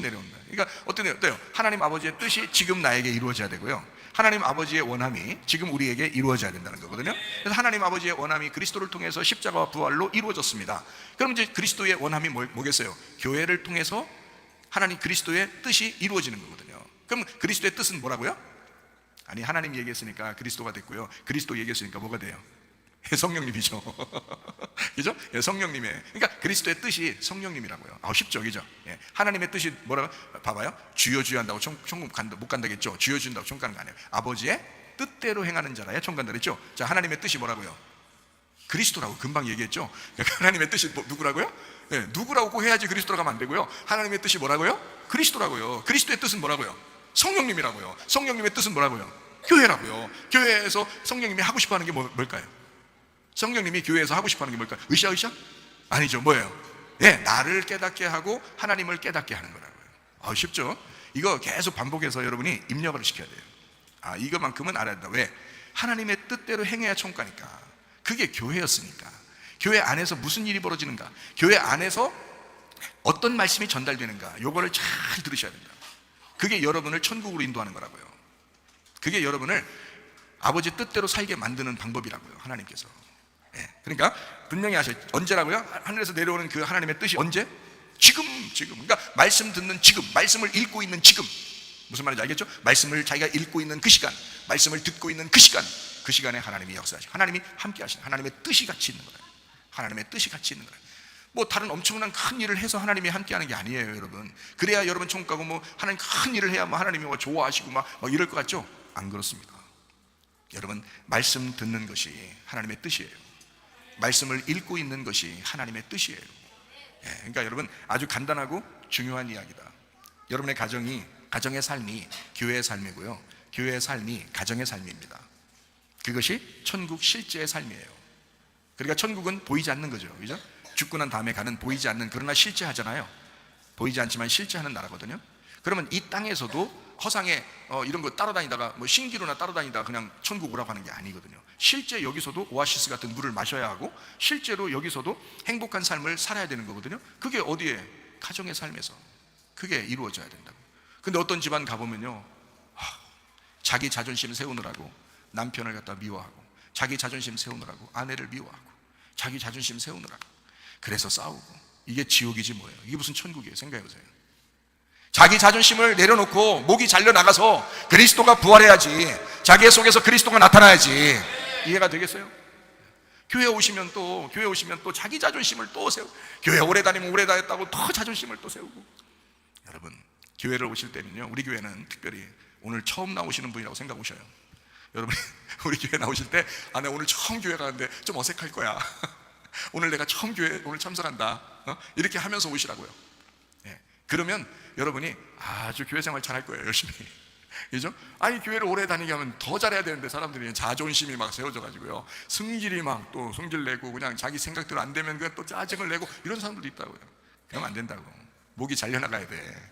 내려온다. 그러니까 어때요? 하나님 아버지의 뜻이 지금 나에게 이루어져야 되고요, 하나님 아버지의 원함이 지금 우리에게 이루어져야 된다는 거거든요. 그래서 하나님 아버지의 원함이 그리스도를 통해서 십자가와 부활로 이루어졌습니다. 그럼 이제 그리스도의 원함이 뭐겠어요? 교회를 통해서 하나님 그리스도의 뜻이 이루어지는 거거든요. 그럼 그리스도의 뜻은 뭐라고요? 아니, 하나님 얘기했으니까 그리스도가 됐고요, 그리스도 얘기했으니까 뭐가 돼요? 성령님이죠. 그죠? 성령님의, 그러니까 그리스도의 뜻이 성령님이라고요. 쉽죠, 그죠? 하나님의 뜻이 뭐라고? 봐봐요. 주여 주여 한다고 천국 못 간다겠죠? 주여 주인다고 천국 가는 거 아니에요. 아버지의 뜻대로 행하는 자라야 천국 간다 그랬죠? 자, 하나님의 뜻이 뭐라고요? 그리스도라고 금방 얘기했죠? 하나님의 뜻이 누구라고요? 누구라고 꼭 해야지 그리스도로 가면 안 되고요. 하나님의 뜻이 뭐라고요? 그리스도라고요. 그리스도의 뜻은 뭐라고요? 성령님이라고요. 성령님의 뜻은 뭐라고요? 교회라고요. 교회에서 성령님이 하고 싶어 하는 게 뭘까요? 성령님이 교회에서 하고 싶어 하는 게 뭘까요? 으쌰? 아니죠. 뭐예요? 나를 깨닫게 하고 하나님을 깨닫게 하는 거라고요. 쉽죠? 이거 계속 반복해서 여러분이 입력을 시켜야 돼요. 이거만큼은 알아야 된다. 왜? 하나님의 뜻대로 행해야 천국 가니까. 그게 교회였으니까. 교회 안에서 무슨 일이 벌어지는가, 교회 안에서 어떤 말씀이 전달되는가, 요거를 잘 들으셔야 된다. 그게 여러분을 천국으로 인도하는 거라고요. 그게 여러분을 아버지 뜻대로 살게 만드는 방법이라고요, 하나님께서. 그러니까 분명히 하셔요. 언제라고요? 하늘에서 내려오는 그 하나님의 뜻이 언제? 지금. 그러니까 말씀 듣는 지금, 말씀을 읽고 있는 지금. 무슨 말인지 알겠죠? 말씀을 자기가 읽고 있는 그 시간, 말씀을 듣고 있는 그 시간에 하나님이 역사하시고 하나님이 함께 하시는, 하나님의 뜻이 같이 있는 거예요. 하나님의 뜻이 같이 있는 거예요. 뭐 다른 엄청난 큰 일을 해서 하나님이 함께 하는 게 아니에요, 여러분. 그래야 여러분 천국 가고 뭐 하나님 큰 일을 해야 뭐 하나님이 뭐 좋아하시고 막 이럴 것 같죠? 안 그렇습니다. 여러분, 말씀 듣는 것이 하나님의 뜻이에요. 말씀을 읽고 있는 것이 하나님의 뜻이에요. 그러니까 여러분, 아주 간단하고 중요한 이야기다. 여러분의 가정의 삶이 교회의 삶이고요, 교회의 삶이 가정의 삶입니다. 그것이 천국 실제의 삶이에요. 그러니까 천국은 보이지 않는 거죠, 그죠? 죽고 난 다음에 가는 보이지 않는, 그러나 실제 하잖아요. 보이지 않지만 실제 하는 나라거든요. 그러면 이 땅에서도 허상에 이런 거 따라다니다가 뭐 신기루나 따라다니다가 그냥 천국 오라고 하는 게 아니거든요. 실제 여기서도 오아시스 같은 물을 마셔야 하고, 실제로 여기서도 행복한 삶을 살아야 되는 거거든요. 그게 어디에? 가정의 삶에서 그게 이루어져야 된다고. 근데 어떤 집안 가보면요, 자기 자존심 세우느라고 남편을 갖다 미워하고, 자기 자존심 세우느라고 아내를 미워하고, 자기 자존심 세우느라고 그래서 싸우고, 이게 지옥이지 뭐예요. 이게 무슨 천국이에요? 생각해보세요. 자기 자존심을 내려놓고 목이 잘려나가서 그리스도가 부활해야지, 자기 속에서 그리스도가 나타나야지. 이해가 되겠어요? 교회 오시면 또 자기 자존심을 또 세우고, 교회 오래 다니면 오래 다녔다고 더 자존심을 또 세우고. 여러분, 교회를 오실 때는요, 우리 교회는 특별히 오늘 처음 나오시는 분이라고 생각 오셔요. 여러분이 우리 교회 나오실 때, 내가 오늘 처음 교회 가는데 좀 어색할 거야. 오늘 내가 처음 교회 오늘 참석한다, 이렇게 하면서 오시라고요. 그러면 여러분이 아주 교회 생활 잘할 거예요. 열심히. 그죠? 교회를 오래 다니게 하면 더 잘해야 되는데, 사람들이 자존심이 막 세워져 가지고요, 승질이 막 또 성질 내고, 그냥 자기 생각대로 안 되면 그냥 또 짜증을 내고, 이런 사람들도 있다고요. 그러면 안 된다고. 목이 잘려나가야 돼.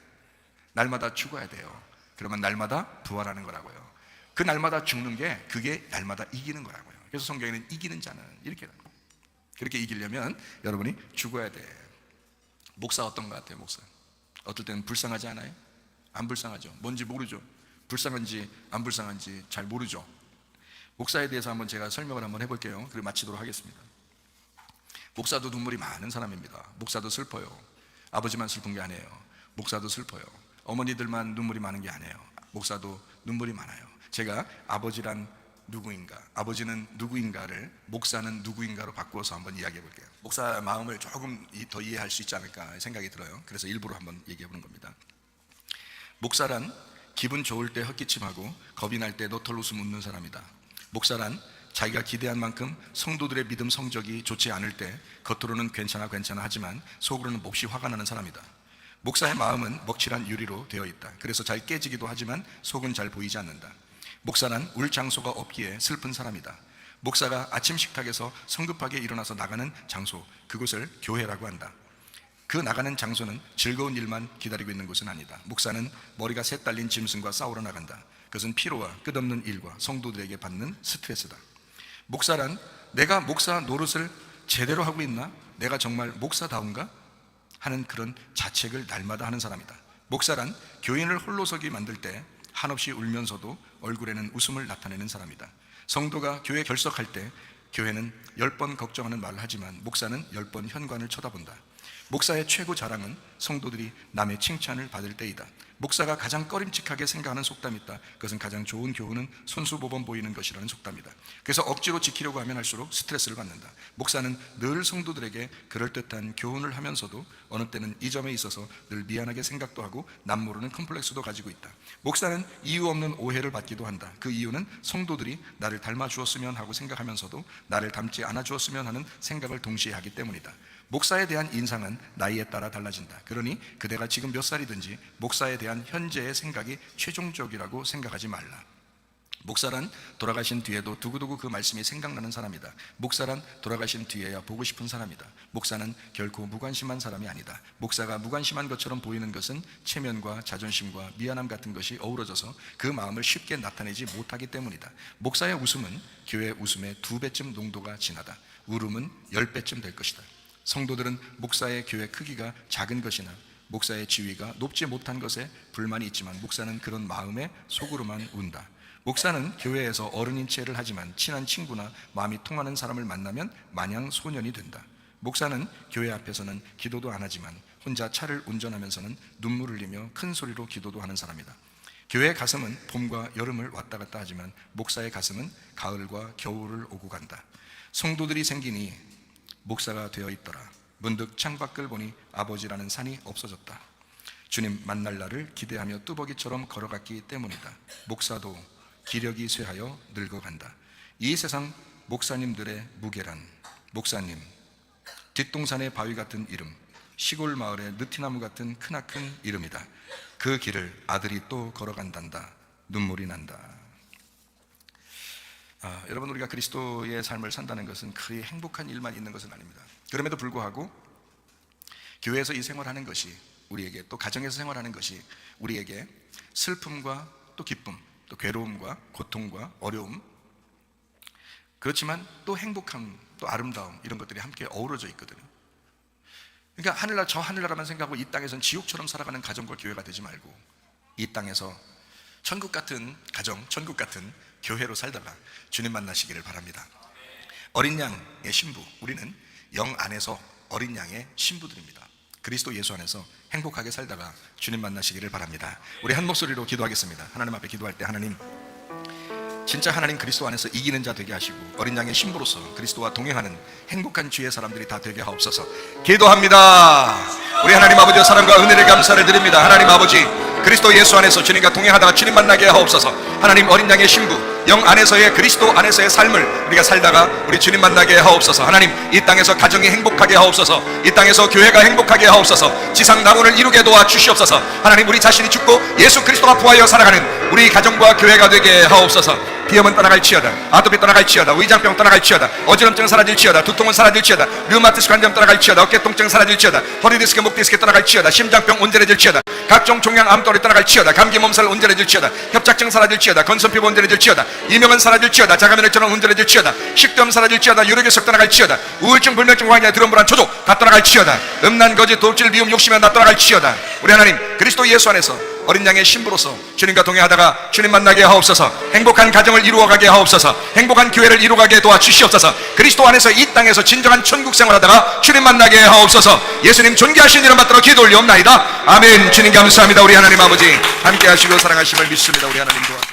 날마다 죽어야 돼요. 그러면 날마다 부활하는 거라고요. 그 날마다 죽는 게, 그게 날마다 이기는 거라고요. 그래서 성경에는 이기는 자는 이렇게, 그렇게 이기려면 여러분이 죽어야 돼. 목사 어떤 것 같아요? 목사 어떨 때는 불쌍하지 않아요? 안 불쌍하죠. 뭔지 모르죠. 불쌍한지 안 불쌍한지 잘 모르죠. 목사에 대해서 한번 제가 설명을 한번 해볼게요. 그리고 마치도록 하겠습니다. 목사도 눈물이 많은 사람입니다. 목사도 슬퍼요. 아버지만 슬픈 게 아니에요. 목사도 슬퍼요. 어머니들만 눈물이 많은 게 아니에요. 목사도 눈물이 많아요. 제가 아버지란 누구인가, 아버지는 누구인가를 목사는 누구인가로 바꾸어서 한번 이야기해 볼게요. 목사 마음을 조금 더 이해할 수 있지 않을까 생각이 들어요. 그래서 일부러 한번 얘기해 보는 겁니다. 목사란 기분 좋을 때 헛기침하고 겁이 날 때 노털 웃음 웃는 사람이다. 목사란 자기가 기대한 만큼 성도들의 믿음 성적이 좋지 않을 때 겉으로는 괜찮아 하지만 속으로는 몹시 화가 나는 사람이다. 목사의 마음은 먹칠한 유리로 되어 있다. 그래서 잘 깨지기도 하지만 속은 잘 보이지 않는다. 목사란 울 장소가 없기에 슬픈 사람이다. 목사가 아침 식탁에서 성급하게 일어나서 나가는 장소, 그곳을 교회라고 한다. 그 나가는 장소는 즐거운 일만 기다리고 있는 곳은 아니다. 목사는 머리가 셋 달린 짐승과 싸우러 나간다. 그것은 피로와 끝없는 일과 성도들에게 받는 스트레스다. 목사란 내가 목사 노릇을 제대로 하고 있나? 내가 정말 목사다운가? 하는 그런 자책을 날마다 하는 사람이다. 목사란 교인을 홀로서기 만들 때 한없이 울면서도 얼굴에는 웃음을 나타내는 사람이다. 성도가 교회 결석할 때 교회는 10번 걱정하는 말을 하지만 목사는 10번 현관을 쳐다본다. 목사의 최고 자랑은 성도들이 남의 칭찬을 받을 때이다. 목사가 가장 꺼림칙하게 생각하는 속담이 있다. 그것은 가장 좋은 교훈은 손수보범 보이는 것이라는 속담이다. 그래서 억지로 지키려고 하면 할수록 스트레스를 받는다. 목사는 늘 성도들에게 그럴듯한 교훈을 하면서도 어느 때는 이 점에 있어서 늘 미안하게 생각도 하고 남모르는 컴플렉스도 가지고 있다. 목사는 이유 없는 오해를 받기도 한다. 그 이유는 성도들이 나를 닮아 주었으면 하고 생각하면서도 나를 닮지 않아 주었으면 하는 생각을 동시에 하기 때문이다. 목사에 대한 인상은 나이에 따라 달라진다. 그러니 그대가 지금 몇 살이든지 목사에 대한 현재의 생각이 최종적이라고 생각하지 말라. 목사란 돌아가신 뒤에도 두고두고 그 말씀이 생각나는 사람이다. 목사란 돌아가신 뒤에야 보고 싶은 사람이다. 목사는 결코 무관심한 사람이 아니다. 목사가 무관심한 것처럼 보이는 것은 체면과 자존심과 미안함 같은 것이 어우러져서 그 마음을 쉽게 나타내지 못하기 때문이다. 목사의 웃음은 교회 웃음의 2배쯤 농도가 진하다. 울음은 10배쯤 될 것이다. 성도들은 목사의 교회 크기가 작은 것이나 목사의 지위가 높지 못한 것에 불만이 있지만 목사는 그런 마음에 속으로만 운다. 목사는 교회에서 어른인 체를 하지만 친한 친구나 마음이 통하는 사람을 만나면 마냥 소년이 된다. 목사는 교회 앞에서는 기도도 안 하지만 혼자 차를 운전하면서는 눈물을 흘리며 큰 소리로 기도도 하는 사람이다. 교회의 가슴은 봄과 여름을 왔다 갔다 하지만 목사의 가슴은 가을과 겨울을 오고 간다. 성도들이 생기니 목사가 되어 있더라. 문득 창밖을 보니 아버지라는 산이 없어졌다. 주님 만날 날을 기대하며 뚜벅이처럼 걸어갔기 때문이다. 목사도 기력이 쇠하여 늙어간다. 이 세상 목사님들의 무게란 목사님, 뒷동산의 바위 같은 이름, 시골 마을의 느티나무 같은 크나큰 이름이다. 그 길을 아들이 또 걸어간단다. 눈물이 난다. 여러분, 우리가 그리스도의 삶을 산다는 것은 그리 행복한 일만 있는 것은 아닙니다. 그럼에도 불구하고 교회에서 이 생활하는 것이 우리에게, 또 가정에서 생활하는 것이 우리에게 슬픔과 또 기쁨, 또 괴로움과 고통과 어려움, 그렇지만 또 행복함, 또 아름다움, 이런 것들이 함께 어우러져 있거든요. 그러니까 하늘나라, 저 하늘나라만 생각하고 이 땅에서는 지옥처럼 살아가는 가정과 교회가 되지 말고 이 땅에서 천국 같은 가정, 천국 같은 교회로 살다가 주님 만나시기를 바랍니다. 어린 양의 신부, 우리는 영 안에서 어린 양의 신부들입니다. 그리스도 예수 안에서 행복하게 살다가 주님 만나시기를 바랍니다. 우리 한 목소리로 기도하겠습니다. 하나님 앞에 기도할 때, 하나님, 진짜 하나님 그리스도 안에서 이기는 자 되게 하시고 어린 양의 신부로서 그리스도와 동행하는 행복한 주의 사람들이 다 되게 하옵소서. 기도합니다. 우리 하나님 아버지의 사랑과 은혜를 감사를 드립니다. 하나님 아버지, 그리스도 예수 안에서 주님과 동행하다가 주님 만나게 하옵소서. 하나님, 어린 양의 신부 영 안에서의 그리스도 안에서의 삶을 우리가 살다가 우리 주님 만나게 하옵소서. 하나님, 이 땅에서 가정이 행복하게 하옵소서. 이 땅에서 교회가 행복하게 하옵소서. 지상 낙원을 이루게 도와 주시옵소서. 하나님, 우리 자신이 죽고 예수 그리스도가 부하여 살아가는 우리 가정과 교회가 되게 하옵소서. 비염은 떠나갈지어다, 아토피 떠나갈지어다, 위장병 떠나갈지어다, 어지럼증 사라질지어다, 두통은 사라질지어다, 류마티스 관절 떠나갈지어다, 어깨통증 사라질지어다, 허리디스크 목디스크 떠나갈지어다, 심장병 온전해질지어다, 각종 종양 암덩어리 떠나갈지어다, 감기 몸살 온전해질지어다, 협착증 사라질지어다, 건선피부 온전해질지어다, 이명은 사라질지어다, 자가면역증은 온전해질지어다, 식도염 사라질지어다, 유료결석 떠나갈지어다, 우울증 불면증 환경 드럼브란 초족 다 떠나갈지어다, 음란 거짓 돌질 미움 욕심이 다 떠나갈지어다. 우리 하나님, 그리스도 예수 안에서 어린 양의 신부로서 주님과 동행하다가 주님 만나게 하옵소서. 행복한 가정을 이루어가게 하옵소서. 행복한 교회를 이루어가게 도와주시옵소서. 그리스도 안에서 이 땅에서 진정한 천국 생활하다가 주님 만나게 하옵소서. 예수님 존귀하신 이름 받들어 기도 올리옵나이다. 아멘. 주님 감사합니다. 우리 하나님 아버지 함께 하시고 사랑하심을 믿습니다. 우리 하나님 도와